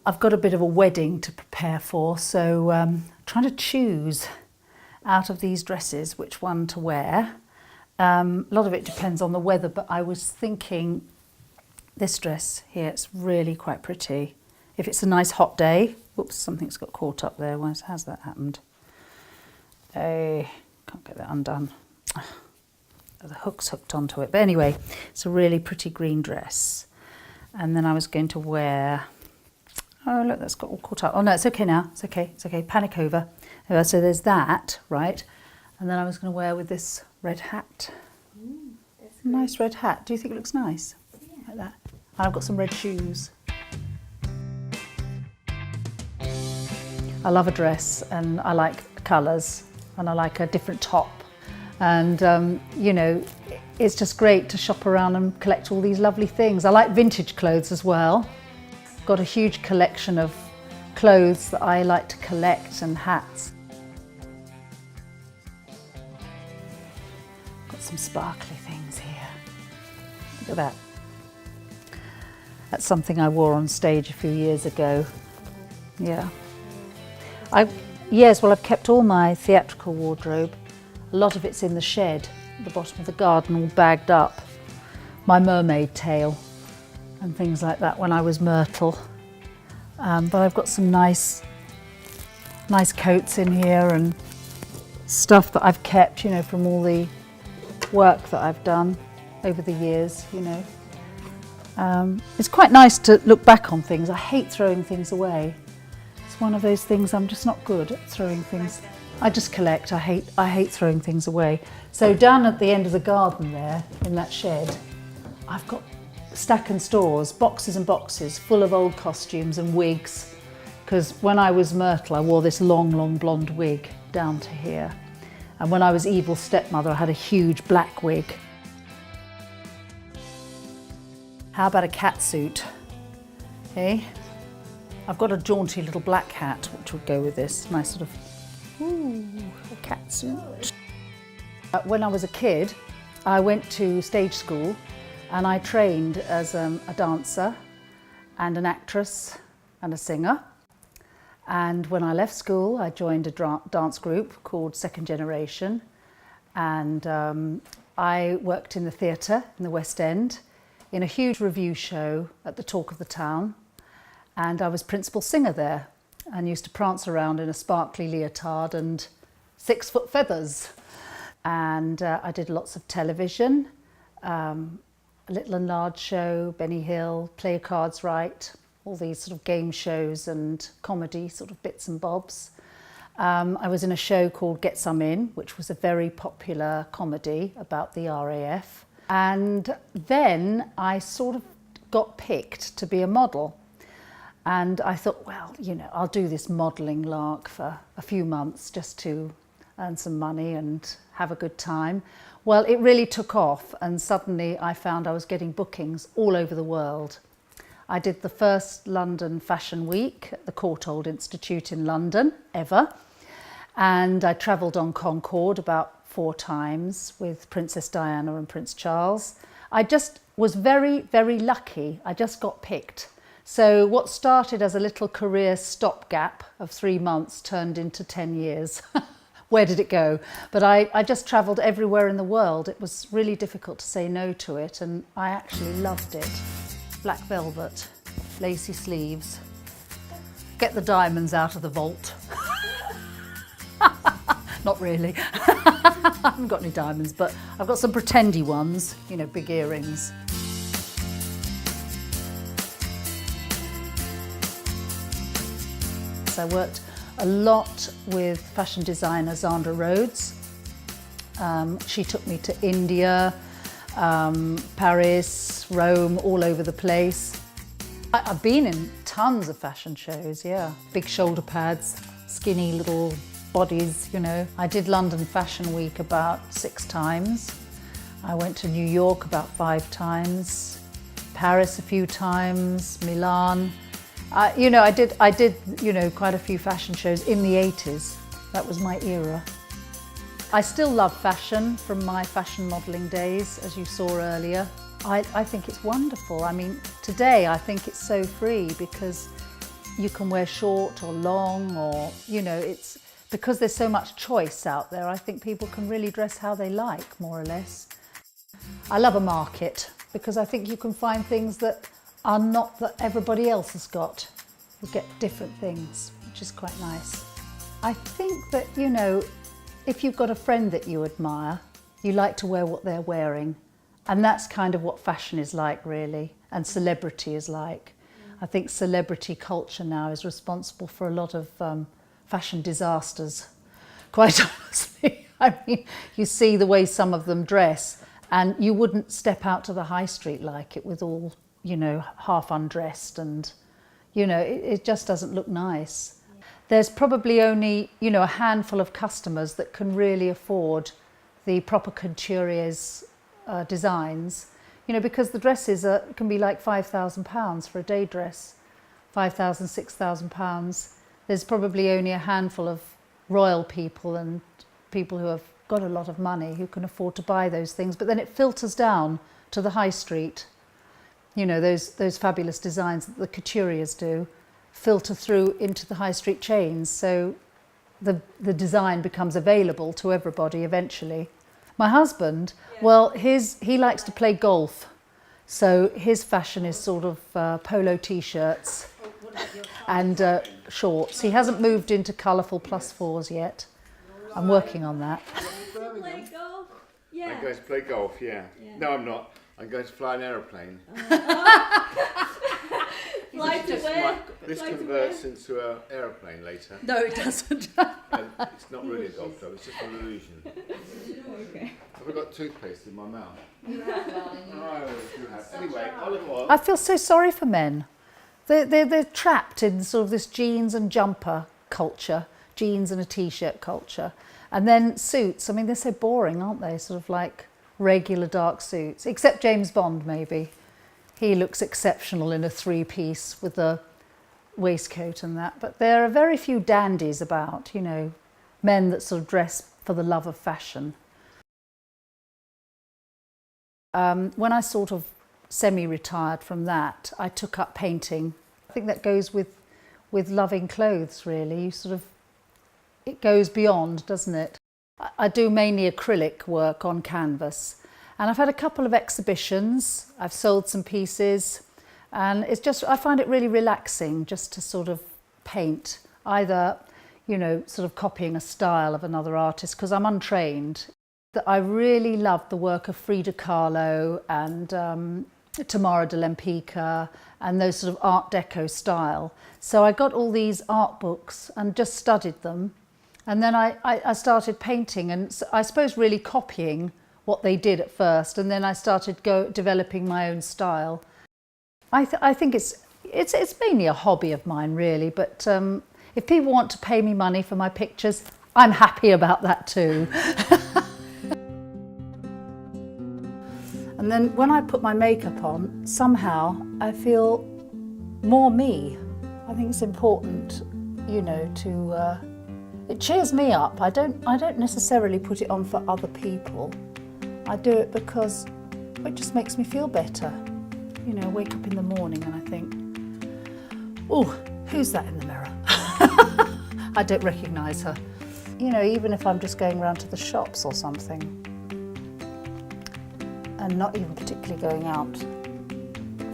I've got a bit of a wedding to prepare for, so trying to choose out of these dresses which one to wear. A lot of it depends on the weather, but I was thinking this dress here, it's really quite pretty. If it's a nice hot day, whoops, something's got caught up there. How's that happened? Can't get that undone. The hook's hooked onto it. But anyway, it's a really pretty green dress. And then I was going to wear, oh look, that's got all caught up. Oh no, it's okay now, it's okay, panic over. So there's that, right? And then I was going to wear with this red hat. Nice red hat. Do you think it looks nice? Yeah. Like that. And I've got some red shoes. I love a dress and I like colours and I like a different top. And, you know, it's just great to shop around and collect all these lovely things. I like vintage clothes as well. Got a huge collection of clothes that I like to collect and hats. Got some sparkly things here. Look at that. That's something I wore on stage a few years ago. Yeah. Yes, well, I've kept all my theatrical wardrobe. A lot of it's in the shed, at the bottom of the garden, all bagged up. My mermaid tail and things like that when I was Myrtle. But I've got some nice coats in here and stuff that I've kept, you know, from all the work that I've done over the years, you know. It's quite nice to look back on things. I hate throwing things away. It's one of those things I'm just not good at throwing things. I just collect. I hate throwing things away. So down at the end of the garden there, in that shed, I've got stack and stores, boxes and boxes full of old costumes and wigs. Because when I was Myrtle, I wore this long blonde wig down to here. And when I was Evil Stepmother, I had a huge black wig. How about a cat suit? Hey? I've got a jaunty little black hat, which would go with this. Nice sort of, ooh, a cat suit. When I was a kid, I went to stage school and I trained as a dancer and an actress and a singer. And when I left school, I joined a dance group called Second Generation. And I worked in the theatre in the West End in a huge revue show at the Talk of the Town. And I was principal singer there and used to prance around in a sparkly leotard and 6-foot feathers. And I did lots of television, a Little and Large Show, Benny Hill, Play Your Cards Right, all these sort of game shows and comedy sort of bits and bobs. I was in a show called Get Some In, which was a very popular comedy about the RAF. And then I sort of got picked to be a model. And I thought, well, you know, I'll do this modelling lark for a few months just to earn some money and have a good time. Well, it really took off and suddenly I found I was getting bookings all over the world. I did the first London Fashion Week at the Courtauld Institute in London, ever. And I travelled on Concorde about 4 times with Princess Diana and Prince Charles. I just was very, very lucky. I just got picked. So what started as a little career stopgap of 3 months turned into 10 years. Where did it go? But I just travelled everywhere in the world. It was really difficult to say no to it, and I actually loved it. Black velvet, lacy sleeves. Get the diamonds out of the vault. Not really. I haven't got any diamonds, but I've got some pretendy ones, you know, big earrings. I worked a lot with fashion designer Zandra Rhodes. She took me to India, Paris, Rome, all over the place. I've been in tons of fashion shows, yeah. Big shoulder pads, skinny little bodies, you know. I did London Fashion Week about 6 times. I went to New York about 5 times, Paris a few times, Milan. You know, I did, you know, quite a few fashion shows in the 80s. That was my era. I still love fashion from my fashion modelling days, as you saw earlier. I think it's wonderful. I mean, today I think it's so free because You can wear short or long, or, you know, it's because there's so much choice out there. I think people can really dress how they like, more or less. I love a market because I think you can find things that are not that everybody else has got. You get different things, which is quite nice. I think that, you know, if you've got a friend that you admire, you like to wear what they're wearing. And that's kind of what fashion is like, really, and celebrity is like. I think celebrity culture now is responsible for a lot of fashion disasters, quite honestly. I mean, you see the way some of them dress, and you wouldn't step out to the high street like it with all, you know, half undressed, and, you know, it just doesn't look nice. There's probably only, you know, a handful of customers that can really afford the proper couture's designs, you know, because the dresses can be like £5,000 for a day dress, £5,000, £6,000. There's probably only a handful of royal people and people who have got a lot of money who can afford to buy those things, but then it filters down to the high street. You know, those fabulous designs that the couturiers do filter through into the high street chains, so the design becomes available to everybody eventually. My husband, well, he likes to play golf, so his fashion is sort of polo t-shirts and shorts. He hasn't moved into colourful +4s yet. I'm working on that. Play golf? Yeah. I'm going to play golf, yeah. No, I'm not. I'm going to fly an aeroplane. Fly to where? This converts into an aeroplane later. No, it doesn't. And it's not really a golf club, it's just an illusion. Okay. Have I got toothpaste in my mouth? You have, darling. Oh, you have. Anyway, olive oil. I feel so sorry for men. They're trapped in sort of this jeans and jumper culture, jeans and a t-shirt culture. And then suits, I mean, they're so boring, aren't they? Sort of like regular dark suits, except James Bond, maybe. He looks exceptional in a three-piece with a waistcoat and that. But there are very few dandies about, you know, men that sort of dress for the love of fashion. When I sort of semi-retired from that, I took up painting. I think that goes with loving clothes, really. You sort of, it goes beyond, doesn't it? I do mainly acrylic work on canvas, and I've had a couple of exhibitions. I've sold some pieces, and it's just, I find it really relaxing just to sort of paint, either, you know, sort of copying a style of another artist, because I'm untrained. I really loved the work of Frida Kahlo and Tamara de Lempicka and those sort of Art Deco style. So I got all these art books and just studied them. And then I started painting, and I suppose really copying what they did at first. And then I started developing my own style. I think it's mainly a hobby of mine, really. But if people want to pay me money for my pictures, I'm happy about that too. And then when I put my makeup on, somehow I feel more me. I think it's important, you know, to, it cheers me up. I don't necessarily put it on for other people. I do it because it just makes me feel better. You know, I wake up in the morning and I think, oh, who's that in the mirror? I don't recognise her. You know, even if I'm just going around to the shops or something, and not even particularly going out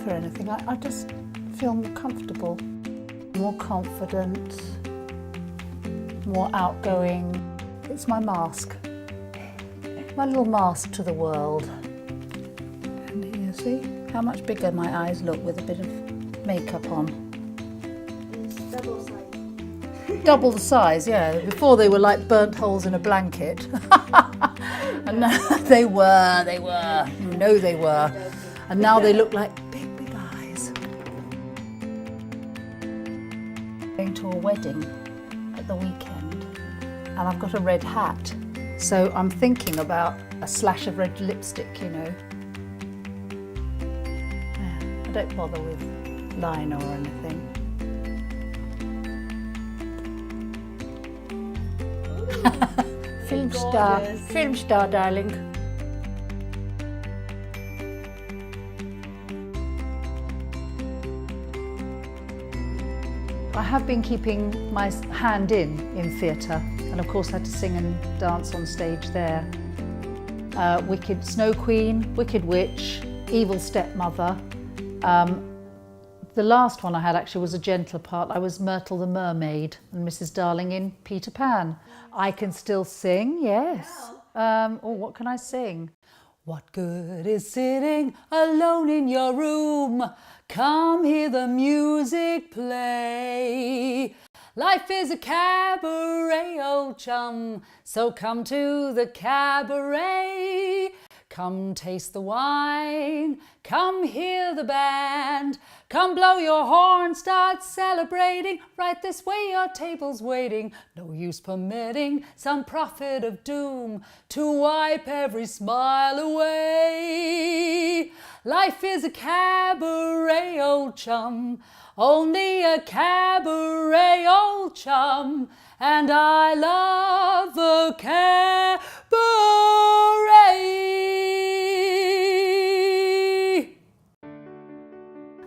for anything, I just feel more comfortable, more confident, more outgoing. It's my mask, my little mask to the world. And here, see how much bigger my eyes look with a bit of makeup on. It's double size. Double the size, yeah. Before they were like burnt holes in a blanket. And now they were, you know they were. And now they look like big, big eyes. Going to a wedding at the weekend, and I've got a red hat. So I'm thinking about a slash of red lipstick, you know. Yeah, I don't bother with liner or anything. Film star, darling. I have been keeping my hand in theatre, and of course had to sing and dance on stage there. Wicked Snow Queen, Wicked Witch, Evil Stepmother. The last one I had actually was a gentler part. I was Myrtle the Mermaid and Mrs. Darling in Peter Pan. I can still sing, yes. What can I sing? What good is sitting alone in your room? Come hear the music play. Life is a cabaret, old chum, so come to the cabaret. Come taste the wine, come hear the band, come blow your horn, start celebrating. Right this way your table's waiting, no use permitting some prophet of doom to wipe every smile away. Life is a cabaret, old chum, only a cabaret, old chum, and I love a cabaret.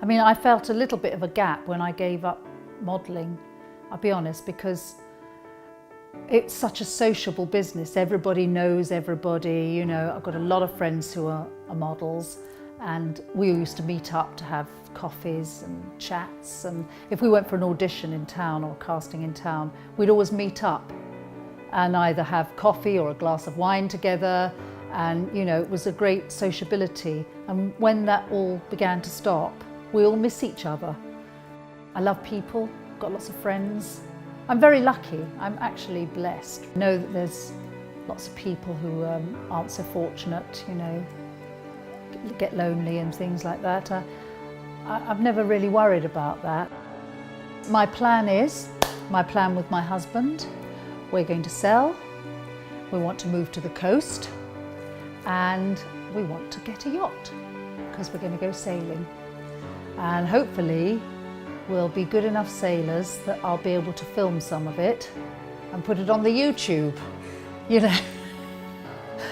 I mean, I felt a little bit of a gap when I gave up modelling, I'll be honest, because it's such a sociable business. Everybody knows everybody, you know. I've got a lot of friends who are models, and we used to meet up to have coffees and chats, and if we went for an audition in town or casting in town, we'd always meet up and either have coffee or a glass of wine together, and you know, it was a great sociability. And when that all began to stop, we all miss each other. I love people, got lots of friends. I'm very lucky, I'm actually blessed. I know that there's lots of people who aren't so fortunate, you know, get lonely and things like that. I've never really worried about that. My plan with my husband, we're going to sell, we want to move to the coast, and we want to get a yacht because we're going to go sailing. And hopefully we'll be good enough sailors that I'll be able to film some of it and put it on the YouTube, you know.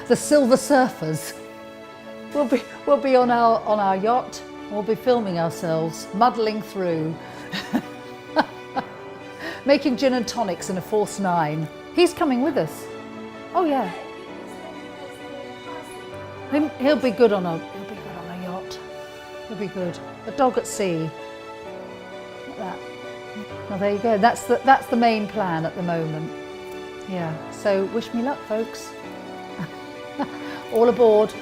The Silver Surfers. We'll be on our yacht, we'll be filming ourselves, muddling through, making gin and tonics in a Force 9. He's coming with us. Oh yeah. He'll be good on a yacht. He'll be good. A dog at sea. Like that. Well, there you go. That's the main plan at the moment. Yeah. So wish me luck, folks. All aboard.